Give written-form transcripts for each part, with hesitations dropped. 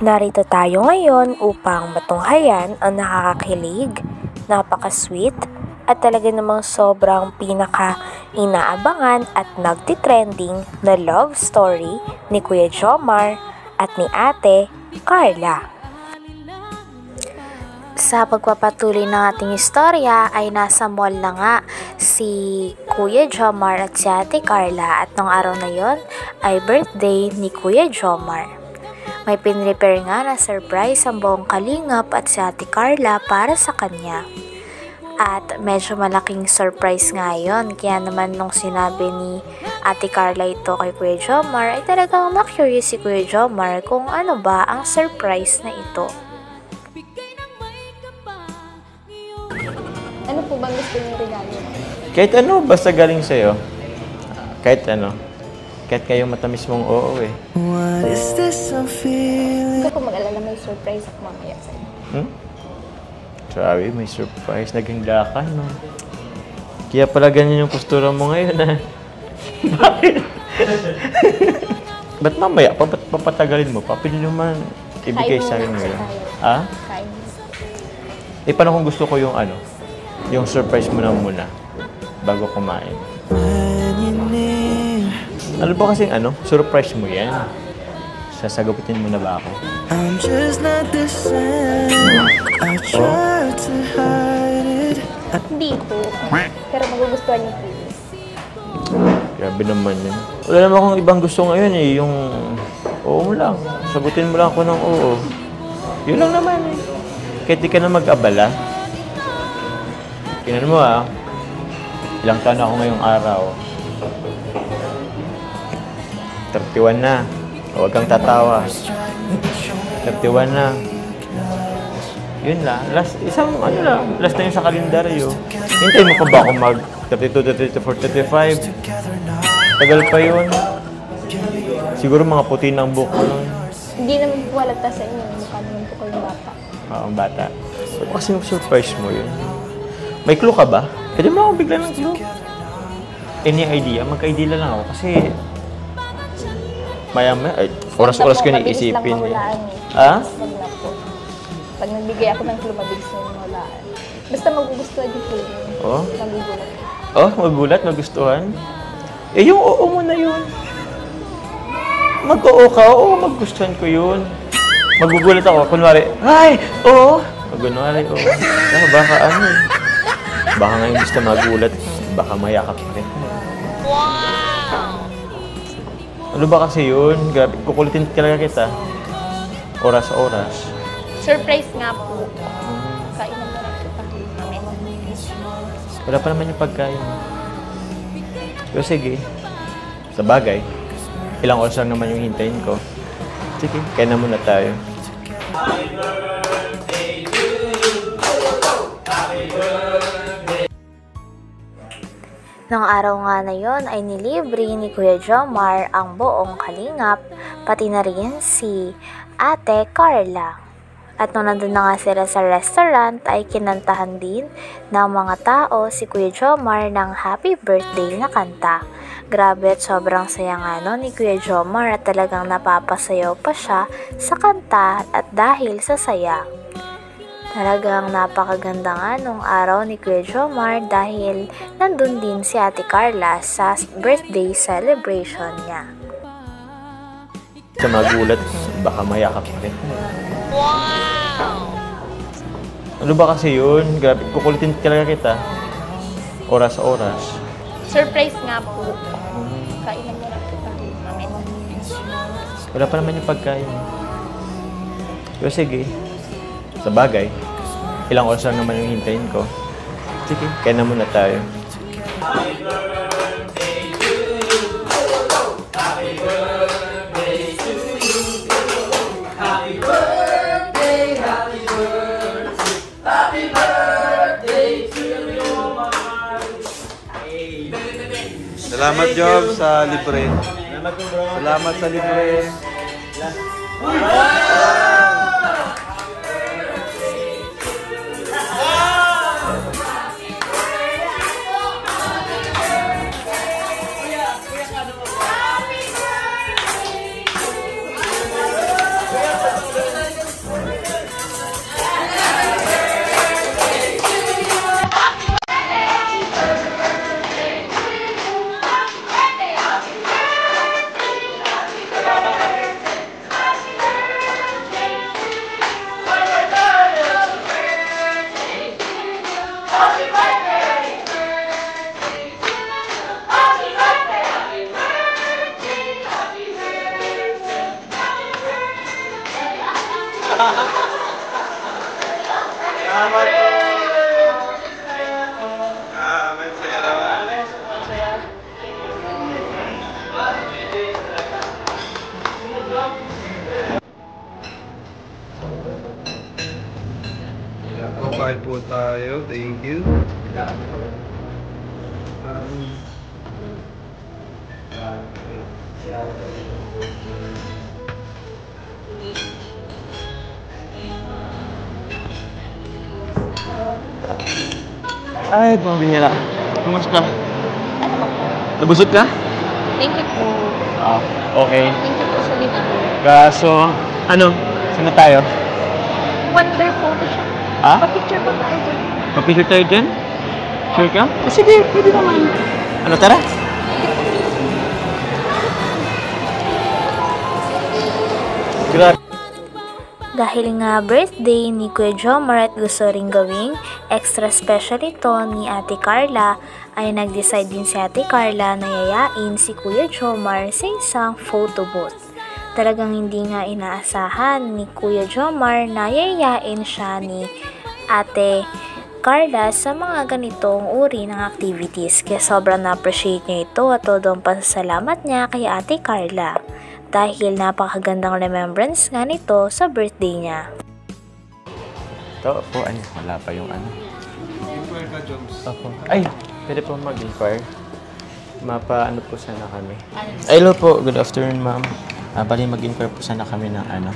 Narito tayo ngayon upang matunghayan ang nakakakilig, napaka-sweet, at talaga namang sobrang pinaka-inaabangan at nagtitrending na love story ni Kuya Jomar at ni Ate Carla. Sa pagpapatuloy ng ating istorya ay nasa mall na nga si Kuya Jomar at si Ate Carla at nung araw na yon ay birthday ni Kuya Jomar. May pinrepare nga na surprise ang buong kalingap at si Ate Carla para sa kanya. At medyo malaking surprise nga yun. Kaya naman nung sinabi ni Ate Carla ito kay Kuya Jomar ay talagang na-curious si Kuya Jomar kung ano ba ang surprise na ito. Ano po bang gusto niyong regalo? Kahit ano, basta galing sa'yo. Kahit ano. Kahit kayo matamis mong oo eh. What is this I'm feeling? Ikaw po mag-alala, may surprise ako mamaya sa'yo. Grabe, may surprise. Naging ka, no? Kaya pala ganyan yung postura mo ngayon, ha? Bakit? Ba't mamaya? Ba't papatagalin mo? Pili naman ibigay sa akin ngayon. Ha? Kain. Eh, paano kung gusto ko yung ano? Yung surprise mo na muna bago kumain. Ano ba kasing ano? Surprise mo yan. Sasagupitin mo na ba ako? I'm just not the same. I try to hide it. Hindi po. Pero magugustuhan niyo po. Grabe naman yun. Wala naman akong ibang gusto ngayon eh. Yung oo mo lang. Sagutin mo lang ako ng oo. Yun lang naman eh. Kahit di ka na mag-abala. Tingnan mo ah. Ilang taon ako ngayong araw. 31 na. Huwag kang tatawa. 31 na. Yun lang. Last na yun sa kalendaryo. Hintay mo pa ba ako mag 32, 34, 35? Tagal pa yun. Siguro mga puti ng buhok ko nun. Hindi naman po walata sa inyo. Mukha naman po kayong bata. Ang bata. So, kasi surprise mo yun. May clue ka ba? Pwede mo ako bigla ng clue. Any idea? Magka-idea lang ako kasi maya-maya, oras-oras ko niisipin eh. Ha? Wag na po. Pag nagbigay ako ng clue, mabilis na yung mahulaan. Basta magugustuhan yung clue. Oh? Magugulat. Oh, magulat, magustuhan? Eh, yung oo mo na yun. Mag-oo ka, oo, magustuhan ko yun. Magugulat ako, kunwari, ay, oo. Kunwari, oo. Baka ano eh. Baka ngayon gusto magulat, baka mayakap pa rin. Wow! Ano ba kasi yun? Grabe, kukulitin talaga kita. Oras-oras. Surprise nga po. Kainan mo lang kita. Wala pa naman yung pagkain. Pero sige, sa bagay, ilang oras lang naman yung hintayin ko. Sige, kaya na muna tayo. Nung araw nga na yon ay nilibre ni Kuya Jomar ang buong kalingap, pati na rin si Ate Carla. At nung nandun na nga sila sa restaurant ay kinantahan din ng mga tao si Kuya Jomar ng happy birthday na kanta. Grabe at sobrang saya nga no ni Kuya Jomar at talagang napapasayaw pa siya sa kanta at dahil sa saya. Talagang napakaganda nga nung araw ni Kuya Jomar dahil nandun din si Ate Carla sa birthday celebration niya. Sa magulat, baka mayakap pa rin. Wow! Ano ba kasi yun? Grabe, kukulitin talaga kita. Oras-oras. Surprise nga po. Kainan mo lang kita. Wala pa naman yung pagkain. Pero sige, sa bagay, ilang oras lang naman yung hintayin ko. Sige, kaya na muna tayo. Salamat, Job, sa libre. Salamat sa libre. po tayo. Thank you. Ay, pambihira. Kumusta? Nabusog ka? Thank you po. Ah, okay. Thank you po sa libre. Kaso, ano? Saan na tayo? Wonderful po siya. Ah? Pa-picture po tayo dyan. Papicture tayo dyan? Sure ka? Sige, pwede naman. Ano, tara? Grabe. Dahil nga birthday ni Kuya Jomar at gusto ring gawing extra special ito ni Ate Carla, ay nag-decide din si Ate Carla na yayain si Kuya Jomar sa isang photo booth. Talagang hindi nga inaasahan ni Kuya Jomar na yayain siya ni Ate Carla sa mga ganitong uri ng activities. Kaya sobrang na-appreciate niya ito at todo ang pasasalamat niya kay Ate Carla. Dahil napakagandang remembrance nga nito sa birthday niya. Ito po, ano? Wala pa yung ano. Inquire ka, Joms. Opo. Ay, pwede po mag-inquire. Mapa-ano po sana kami. Ay, hello po. Good afternoon, ma'am. Bali mag-inquire po sana kami ng ano,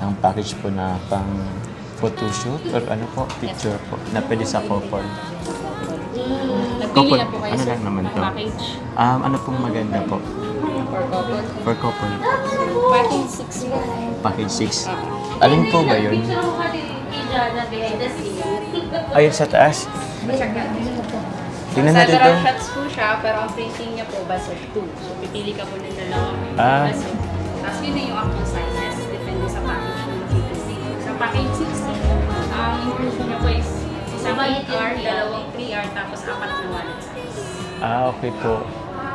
ng package po na pang photoshoot or ano po, picture po, na pwede sa couple. Nagpili na po kayo, Ano sir, lang naman ng to? package Ano pong maganda po? for couple. For couple. Package 6 po. Package 6. Alin po ba yun? Ayun sa taas. Tingnan natin to. Several shots po siya, pero ang printing niya po basta 2. So, pipili ka po ng dalawang baso. Tapos yun na yung actual sizes, depende sa package na makikita. Sa package 60, ang inclusion niya po is isang 8R, dalawang 3R, tapos 4 na wallet size. Okay po.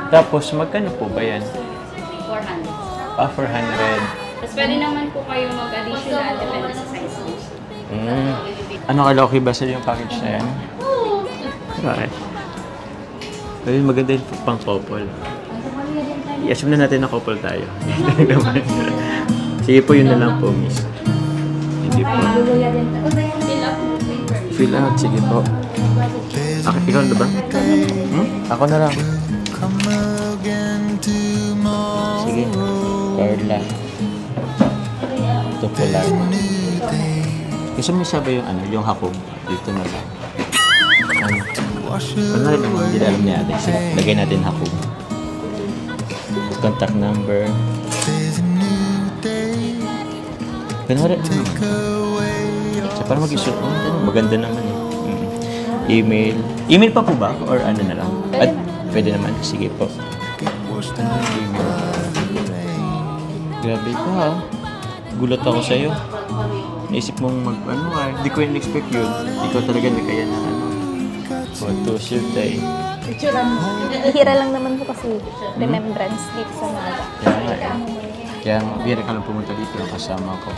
Tapos, magkano po ba yan? 400. 400. Tapos pwede naman po kayo mag-additional, depende sa size mo. Ano kala okay ba sa yung package na yan? Right. Ayun, maganda yung pang couple. I-assume na natin na couple tayo. Sige po, yun na lang po, miss. Hindi po. Fill up mo paper. Fill out, sige po. Ikaw na ba? Ako na lang. Sige. Carla. Ito po lang. Gusto mo siya ba yung ano, yung hakog? Dito na lang. Ano rin naman, hindi alam niya natin. Sige, lagay natin hakog. Contact number. Ganun rin naman. So, para mag-isot mo, maganda naman eh. Email. Email pa po ba? Or ano na lang? At pwede naman. Sige po. Email. Grabe ka ha. Gulat ako sa'yo. Naisip mong ano ha. Hindi ko in-expect yun. Ikaw talaga na kaya na ano. Photoshoot eh. Hihira lang naman po kasi remembrance dito sa Naga. Kaya nga eh. Kaya bira ka lang pumunta dito kasama ko.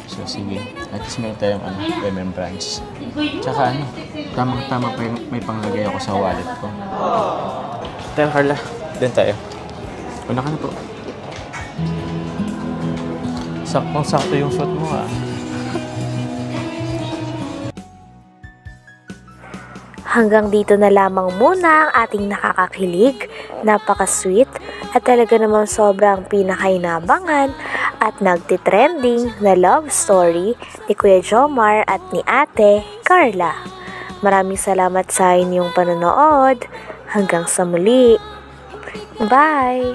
So sige. At least meron tayong ano, remembrance. Tsaka ano, tamang-tama pa may panglagay ako sa wallet ko. Tayo Carla, doon tayo. Una ka na po. Saktong-sakto yung suot mo ah. Hanggang dito na lamang muna ang ating nakakakilig, napaka-sweet at talaga namang sobrang pinakainabangan at nagtitrending na love story ni Kuya Jomar at ni Ate Carla. Maraming salamat sa inyong panonood. Hanggang sa muli. Bye!